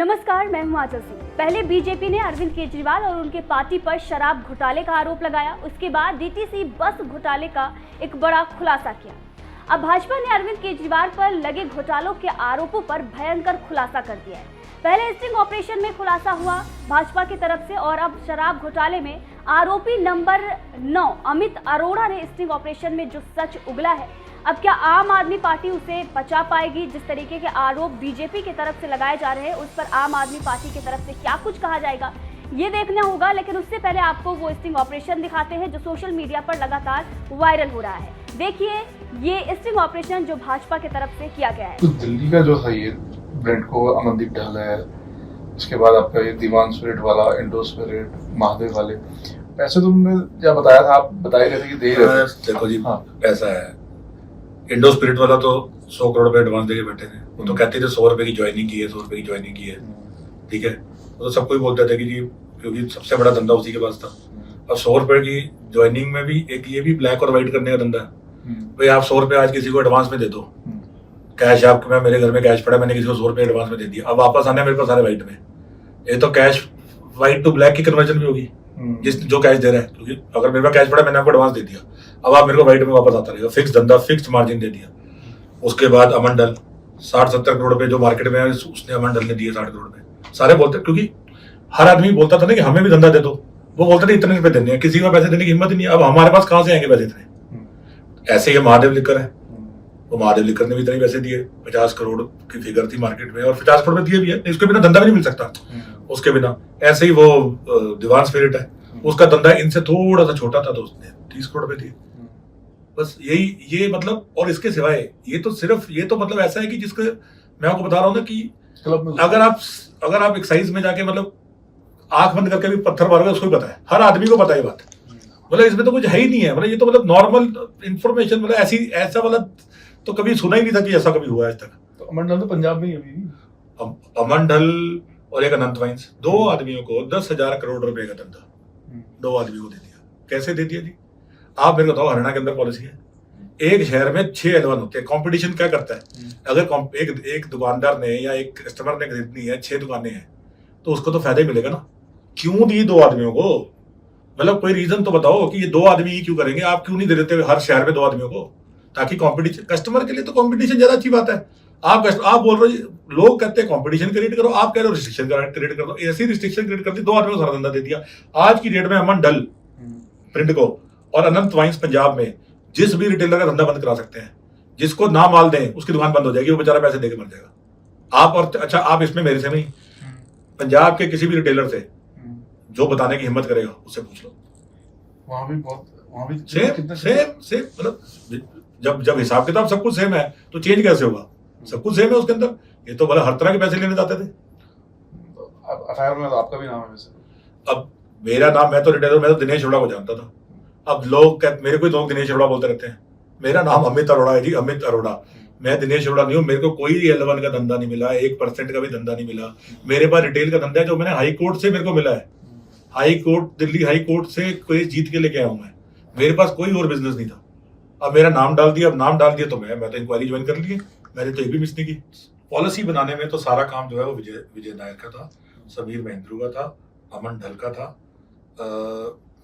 नमस्कार, मैं हूं आंचल सिंह। पहले बीजेपी ने अरविंद केजरीवाल और उनके पार्टी पर शराब घोटाले का आरोप लगाया। उसके बाद डीटीसी बस घोटाले का एक बड़ा खुलासा किया। अब भाजपा ने अरविंद केजरीवाल पर लगे घोटालों के आरोपों पर भयंकर खुलासा कर दिया है। पहले स्टिंग ऑपरेशन में खुलासा हुआ भाजपा की तरफ से, और अब शराब घोटाले में आरोपी नंबर 9 अमित अरोड़ा ने स्टिंग ऑपरेशन में जो सच उगला है, अब क्या आम आदमी पार्टी उसे बचा पाएगी? जिस तरीके के आरोप बीजेपी की तरफ से लगाए जा रहे हैं, उस पर आम आदमी पार्टी की तरफ से क्या कुछ कहा जाएगा, ये देखना होगा। लेकिन उससे पहले आपको वो स्टिंग ऑपरेशन दिखाते हैं जो सोशल मीडिया पर लगातार वायरल हो रहा है। देखिए ये स्टिंग ऑपरेशन जो भाजपा की तरफ से किया गया है। तो दिल्ली का जो है ये ब्रांड को अमनदीप ढाल है, उसके बाद आपका ये दीवान स्पिरिट वाला, इंडो स्पिरिट, महादेव वाले पैसे तुमने क्या बताया था? आप बताए रहे थे कि दे रहे थे। देखो जी, ऐसा है, इंडो स्पिरिट वाला तो 100 करोड़ रुपए एडवांस देके बैठे थे। वो तो कहते थे 100 रुपए की ज्वाइनिंग की है, 100 रुपए की ज्वाइनिंग की है, ठीक है। वो तो सबको ही बोलते थे कि जी, क्योंकि सबसे बड़ा धंधा उसी के पास था। अब 100 रुपए की ज्वाइनिंग में भी एक ये भी ब्लैक और व्हाइट करने का धंधा है। भाई आप 100 रुपए आज किसी को एडवांस में दे दो, कैश आपको, मैं मेरे घर में कैश पड़ा, मैंने किसी को 100 रुपए एडवांस में दे दिया, अब वापस आने मेरे पास सारे व्हाइट में। ये तो कैश व्हाइट टू ब्लैक की कन्वर्जन भी होगी जिस जो कैश दे रहा है, क्योंकि अगर मेरे पास कैश पड़ा, मैंने आपको एडवांस दे दिया, अब आप मेरे को व्हाइट में वापस आता रहेगा। फिक्स धंधा, फिक्स मार्जिन दे दिया। उसके बाद अमन ढल 60-70 करोड़ रुपए जो मार्केट में है, उसने अमन ढल ने दिए 60 करोड़ रुपए। सारे बोलते, क्योंकि हर आदमी बोलता था ना कि हमें भी धंधा दे दो, वो बोलते थे इतने रुपए देने हैं, किसी को पैसे देने की हिम्मत ही नहीं। अब हमारे पास कहां से आएंगे पैसे इतने? ऐसे ही महादेव लिकर है, वो महादेव लिकर ने भी इतने पैसे दिए, 50 करोड़ की फिगर थी मार्केट में, और 50 करोड़ में दिए भी है, इसके बिना धंधा भी नहीं मिल सकता उसके बिना। ऐसे ही वो दीवान स्पिरिट है, उसका धंधा इनसे थोड़ा सा छोटा था, तो उसने 30 करोड़ रुपए दिए। बस यही, ये मतलब, और इसके सिवाय ये तो सिर्फ, ये तो मतलब ऐसा है कि जिसके मैं आपको बता रहा हूँ ना कि अगर आप एक्साइज में जाके मतलब आंख बंद करके भी पत्थर मारोगे, उसको भी पता है, हर आदमी को पता है ये बात। मतलब इसमें तो कुछ है ही नहीं है, मतलब ये तो मतलब नॉर्मल इंफॉर्मेशन, मतलब ऐसा वाला तो कभी सुना ही नहीं था कि ऐसा कभी हुआ आज तक। तो अमन ढल तो पंजाब में ही अभी, अमन ढल और एक अनंत वाइन्स, 2 आदमियों को 10,000 करोड़ रुपए का धंधा 2 आदमियों को दे दिया। कैसे दे दिया जी? आप मेरे को बताओ, हरियाणा के अंदर पॉलिसी है, एक शहर में 6 L1 होते हैं। कंपटीशन क्या करता है? अगर एक दुकानदार ने या एक कस्टमर ने खरीदनी है, 6 दुकानें हैं, तो उसको तो फायदा ही मिलेगा ना। क्यों दी 2 आदमियों को? मतलब कोई रीजन तो बताओ कि ये 2 आदमी ही क्यों करेंगे? आप क्यों नहीं दे देते हर शहर में 2 आदमियों को? ताकि कंपटीशन, कस्टमर के लिए तो कंपटीशन ज्यादा अच्छी बात है। आप बोल रहे हो, लोग कहते हैं कंपटीशन क्रिएट करो, आप कह रहे हो रिस्ट्रिक्शन क्रिएट कर दो। ऐसी रिस्ट्रिक्शन क्रिएट कर दी, 2 आदमियों को सारा धंधा दे दिया। आज की डेट में अमन ढल प्रिंट को और अनंत वाइन्स पंजाब में जिस भी रिटेलर का धंधा बंद करा सकते हैं। जिसको ना माल दें उसकी दुकान बंद हो जाएगी, वो बेचारा पैसे देके मर जाएगा। आप और अच्छा, आप इसमें मेरे से नहीं, पंजाब के किसी भी रिटेलर से जो बताने की हिम्मत करेगा उससे पूछ लो। वहां भी सेम मतलब जब हिसाब किताब सब कुछ सेम है तो चेंज कैसे होगा? सब कुछ सेम है उसके अंदर। ये तो मतलब हर तरह के पैसे लेने जाते थे। एफआईआर में आपका भी नाम है वैसे? अब मेरा नाम, मैं तो रिटेलर, मैं तो दिनेश अरोड़ा को जानता था। अब लोग मेरे को लोग दिनेश अरोड़ा बोलते रहते हैं। मेरा नाम अमित अरोड़ा है जी, अमित अरोड़ा। मैं दिनेश अरोड़ा नहीं हूँ। मेरे को कोई L1 का धंधा नहीं मिला, 1% का भी धंधा नहीं मिला। मेरे पास रिटेल का धंधा है जो मैंने हाई कोर्ट से मेरे को मिला है। High court, Delhi high court से केस जीत के लेके आया हूँ मैं। मेरे पास कोई और बिजनेस नहीं था। अब मेरा नाम डाल दिया, अब नाम डाल दिया तो मैं तो इंक्वायरी ज्वाइन कर ली, मैंने तो एक भी मिस नहीं की। पॉलिसी बनाने में तो सारा काम जो है वो विजय नायर का था, समीर महेंद्रू का था, अमन ढल का था,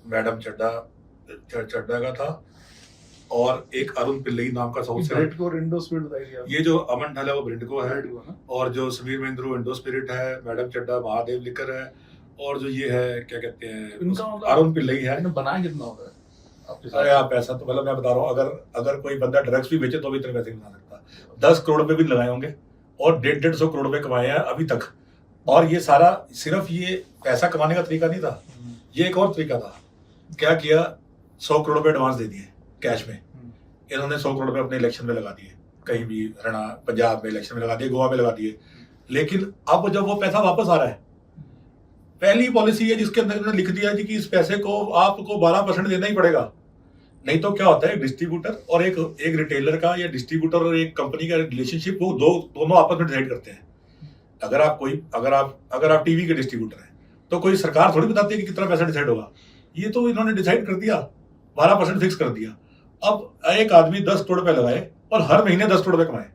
मैडम चड्डा का था, और एक अरुण पिल्लई नाम का साउथ से। ये जो अमन ढल है वो ब्रिंडको है, और जो समीर महेंद्रू इंडो स्पिरिट है, मैडम चड्डा महादेव लिकर है, और जो ये है क्या कहते हैं अरुण पिल्लई है। बनाया कितना होता है? अरे आप पैसा तो मतलब मैं बता रहा हूँ, अगर कोई बंदा ड्रग्स भी बेचे तो भी इतने पैसे नहीं बना सकता। 10 करोड़ रुपए भी लगाए होंगे और 150 करोड़ रुपए कमाए हैं अभी तक। और ये सारा सिर्फ ये पैसा कमाने का तरीका नहीं था, ये एक और तरीका था। क्या किया? 100 करोड़ रुपए एडवांस दे दिए कैश में। इन्होंने 100 करोड़ रुपए अपने इलेक्शन में लगा दिए, कहीं भी हरियाणा पंजाब में इलेक्शन में लगा दिए, गोवा में लगा दिए। लेकिन अब जब वो पैसा वापस आ रहा है, पहली पॉलिसी है जिसके अंदर इन्होंने लिख दिया कि इस पैसे को आपको 12% देना ही पड़ेगा। नहीं तो क्या होता है, डिस्ट्रीब्यूटर और एक रिटेलर का या डिस्ट्रीब्यूटर और एक कंपनी का रिलेशनशिप, वो दोनों आपस में डिसाइड करते हैं। अगर आप टीवी के डिस्ट्रीब्यूटर हैं तो कोई सरकार थोड़ी बताती है कि कितना पैसा डिसाइड होगा। ये तो इन्होंने डिसाइड कर दिया, 12% फिक्स कर दिया। अब एक आदमी 10 करोड़ रुपए लगाए और हर महीने 10 करोड़ रुपए कमाए,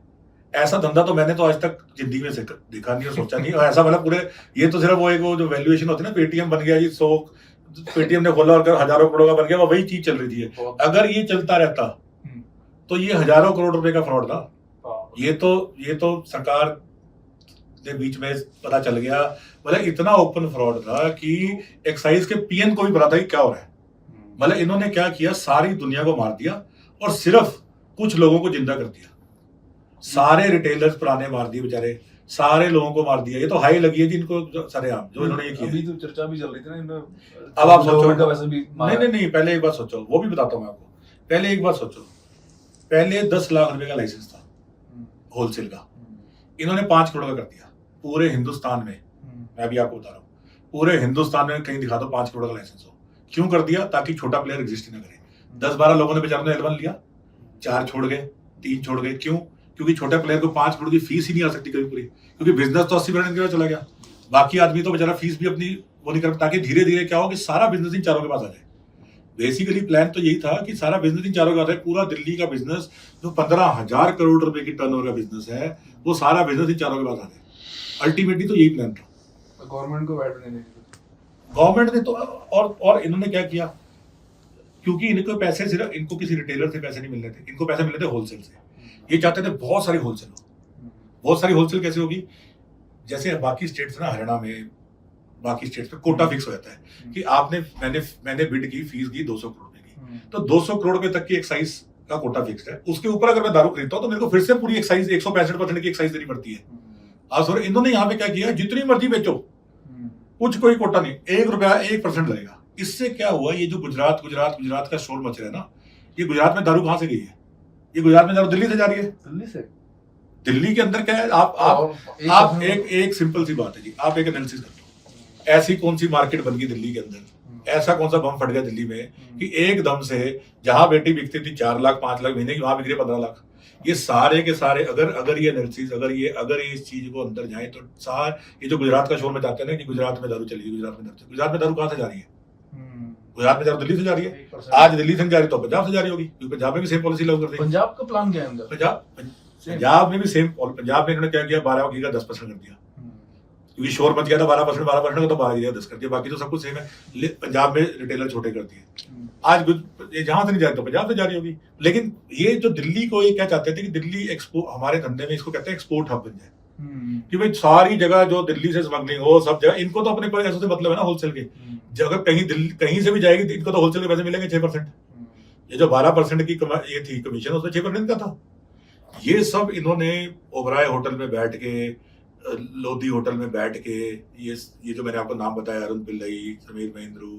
ऐसा धंधा तो मैंने तो आज तक जिंदगी में देखा नहीं और सोचा नहीं। और ऐसा मतलब पूरे ये तो सिर्फ वो जो वैल्यूएशन होती है ना, पेटीएम बन गया जी 100, पेटीएम ने खोला और हजारों करोड़ का बन गया, वही चीज चल रही थी। अगर ये चलता रहता तो ये हजारों करोड़ रुपए का फ्रॉड था। ये तो सरकार ने बीच में पता चल गया, मतलब इतना ओपन फ्रॉड था कि एक्साइज के पीएन को भी पता था कि क्या हो रहा है। मतलब इन्होंने क्या किया, सारी दुनिया को मार दिया और सिर्फ कुछ लोगों को जिंदा कर दिया। सारे रिटेलर्स पुराने मार दिए बेचारे, सारे लोगों को मार दिया। ये तो हाई लगी है जी इनको सरेआम जो इन्होंने ये किया। अभी तो चर्चा भी चल रही थी ना, अब आप सोचो, वैसे भी नहीं पहले एक बात सोचो, वो भी बताता हूँ मैं आपको। पहले एक बात सोचो, पहले 10 लाख रुपए का लाइसेंस था होलसेल का, इन्होंने 5 करोड़ का कर दिया पूरे हिंदुस्तान में। मैं भी आपको बता रहा हूँ, पूरे हिंदुस्तान में कहीं दिखा दो 5 करोड़ का लाइसेंस हो। क्यों कर दिया? ताकि छोटा प्लेयर एग्जिस्ट ही ना करे। 10-12 लोगों ने बेचारों ने L1 लिया, 4 छोड़ गए, 3 छोड़ गए। क्यों? क्योंकि छोटे प्लेयर को 5 करोड़ की फीस ही नहीं आ सकती कभी पूरी, क्योंकि बिजनेस तो 80% के चला गया। बाकी आदमी तो बेचारा फीस भी अपनी वो नहीं कर, ताकि धीरे धीरे क्या हो कि सारा बिजनेस इन चारों के पास आ जाए। बेसिकली प्लान तो यही था कि सारा बिजनेस इन चारों के पास है। पूरा दिल्ली का बिजनेस जो 15,000 करोड़ रुपए की टर्नओवर का बिजनेस है, वो सारा बिजनेस इन चारों के पास आ जाए। अल्टीमेटली तो यही प्लान था। गवर्नमेंट को बैठ नहीं, गवर्नमेंट ने तो और इन्होंने क्या किया, क्योंकि इनको पैसे सिर्फ इनको किसी रिटेलर से पैसे नहीं मिल रहे थे, इनको पैसे मिल रहे थे होलसेल से। ये चाहते थे बहुत सारी होलसेल हो। बहुत सारी होलसेल कैसे होगी? जैसे बाकी स्टेट्स ना, हरियाणा में बाकी स्टेट्स में कोटा फिक्स हो जाता है कि आपने मैंने बिड की, फीस की 200 करोड़ रुपए की, तो 200 करोड़ रुपए तक की एक्साइज का कोटा फिक्स है। उसके ऊपर अगर मैं दारू खरीदता हूँ तो मेरे को फिर से पूरी एक्साइज 165% की एक्साइज देनी पड़ती है। आज सर इन्होंने यहाँ पे क्या किया, जितनी मर्जी बेचो, कुछ कोई कोटा नहीं, 1 रुपया 1% लगेगा। इससे क्या हुआ, ये जो गुजरात का शोर मच रहा है ना, ये गुजरात में दारू कहाँ से गई है? ये गुजरात में दारू दिल्ली से जा रही है। दिल्ली से? दिल्ली के अंदर क्या है, आप एक सिंपल सी बात है जी, आप एक एनालिसिस कर लो। ऐसी कौन सी मार्केट बन गई दिल्ली के अंदर, ऐसा कौन सा बम फट गया दिल्ली में कि एकदम से जहां बेटी बिकती थी 4 लाख 5 लाख महीने की, वहां बिक रही 15 लाख। ये सारे के सारे अगर ये एनालिसिस अगर ये इस चीज को अंदर जाए तो ये जो गुजरात का शोर में जाते हैं ना कि गुजरात में दारू चली, गुजरात में दारू कहाँ से जा रही है? गुजरात में दारू दिल्ली से जा रही है। आज दिल्ली से जा रही तो पंजाब से जा रही होगी, क्योंकि पंजाब में भी सेम पॉलिसी लागू कर दी। पंजाब का प्लान क्या है? पंजाब में भी सेम, पंजाब में इन्होंने क्या किया, 12 की 10% कर दिया, क्योंकि शोर मच गया था 12% का, तो 12 10 कर दिया। बाकी तो सब कुछ सेम है। पंजाब में रिटेलर छोटे कर दिए। आज जहां से नहीं जा रही तो पंजाब से जा रही होगी। लेकिन ये जो दिल्ली को, ये क्या चाहते थे कि दिल्ली हमारे धंधे में इसको कहते हैं एक्सपोर्ट हब बन जाए, कि भाई सारी जगह जो दिल्ली से स्मगलिंग हो, सब जगह इनको तो अपने पैसों से मतलब है ना, होलसेल के। जगह कहीं से भी जाएगी इनको तो होलसेल के पैसे मिलेंगे 6%। ये जो 12% की ये थी कमीशन, उसमें 6% का था। ये सब इन्होंने ओबराय होटल में बैठ के, लोधी होटल में बैठ के, ये जो मैंने आपको नाम बताया, अरुण पिल्लई, समीर महेंद्रू,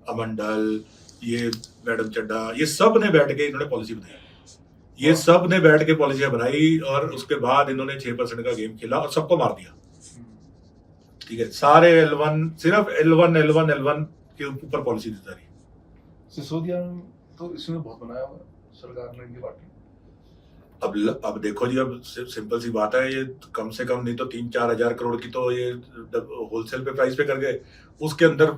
अमंडल, ये मैडम चड्डा, ये सब ने बैठ के इन्होंने पॉलिसी बनाई। ये सब ने बैठ के पॉलिसियां बनाई और उसके बाद इन्होंने 6% का गेम खेला और सबको मार दिया। ठीक है, सारे L1 सिर्फ L1 के ऊपर पॉलिसी दी जा रही। सिसोदिया तो इसमें बहुत बनाया हुआ सरकार ने, इनकी पार्टी। अब देखो जी, अब सिंपल सी बात है, ये कम से कम नहीं तो 3-4 हजार करोड़ की तो ये होलसेल पे प्राइस पे कर गए। उसके अंदर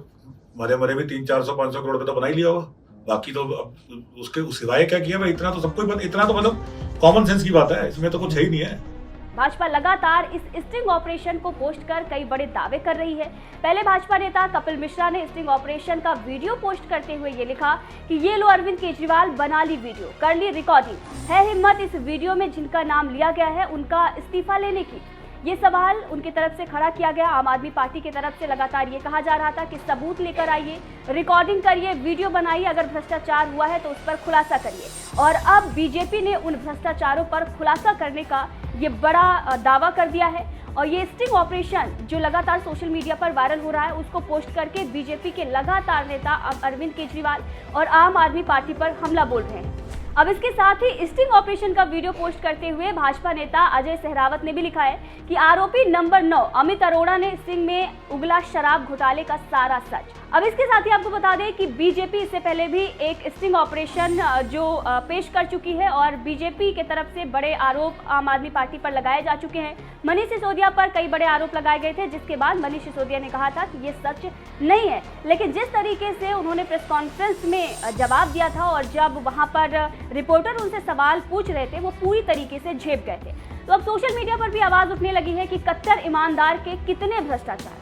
मरे भी 300-400-500 करोड़ पे तो बना ही लिया होगा। बाकी तो अब उसके सिवाय क्या किया भाई? इतना तो सबको इतना तो मतलब कॉमन सेंस की बात है, इसमें तो कुछ है ही नहीं है। भाजपा लगातार इस स्टिंग ऑपरेशन को पोस्ट कर कई बड़े दावे कर रही है। पहले भाजपा नेता कपिल मिश्रा ने स्टिंग ऑपरेशन का वीडियो पोस्ट करते हुए ये लिखा कि ये लो अरविंद केजरीवाल, बना ली वीडियो, कर ली रिकॉर्डिंग, है हिम्मत इस वीडियो में जिनका नाम लिया गया है उनका इस्तीफा लेने की। ये सवाल उनकी तरफ से खड़ा किया गया। आम आदमी पार्टी की तरफ से लगातार ये कहा जा रहा था कि सबूत लेकर आइए, रिकॉर्डिंग करिए, वीडियो बनाइए, अगर भ्रष्टाचार हुआ है तो उस पर खुलासा करिए। और अब बीजेपी ने उन भ्रष्टाचारों पर खुलासा करने का ये बड़ा दावा कर दिया है। और ये स्टिंग ऑपरेशन जो लगातार सोशल मीडिया पर वायरल हो रहा है, उसको पोस्ट करके बीजेपी के लगातार नेता अब अरविंद केजरीवाल और आम आदमी पार्टी पर हमला बोल रहे हैं। अब इसके साथ ही स्टिंग ऑपरेशन का वीडियो पोस्ट करते हुए भाजपा नेता अजय सहरावत ने भी लिखा है कि आरोपी नंबर 9 अमित अरोड़ा ने स्टिंग में उगला शराब घोटाले का सारा सच। अब इसके साथ ही आपको बता दें कि बीजेपी इससे पहले भी एक स्टिंग ऑपरेशन जो पेश कर चुकी है और बीजेपी के तरफ से बड़े आरोप आम आदमी पार्टी पर लगाए जा चुके हैं। मनीष सिसोदिया पर कई बड़े आरोप लगाए गए थे, जिसके बाद मनीष सिसोदिया ने कहा था कि ये सच नहीं है। लेकिन जिस तरीके से उन्होंने प्रेस कॉन्फ्रेंस में जवाब दिया था और जब वहां पर रिपोर्टर उनसे सवाल पूछ रहे थे, वो पूरी तरीके से झेप गए थे। तो अब सोशल मीडिया पर भी आवाज उठने लगी है कि कट्टर ईमानदार के कितने भ्रष्टाचार,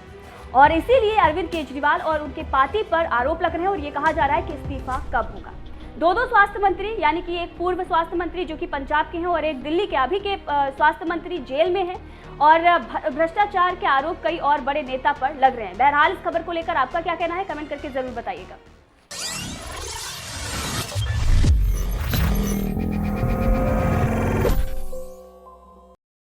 और इसीलिए अरविंद केजरीवाल और उनके पार्टी पर आरोप लग रहे हैं और ये कहा जा रहा है कि इस्तीफा कब होगा। दो स्वास्थ्य मंत्री, यानी कि एक पूर्व स्वास्थ्य मंत्री जो कि पंजाब के हैं और एक दिल्ली के अभी के स्वास्थ्य मंत्री जेल में हैं, और भ्रष्टाचार के आरोप कई और बड़े नेता पर लग रहे हैं। बहरहाल इस खबर को लेकर आपका क्या कहना है, कमेंट करके जरूर बताइएगा।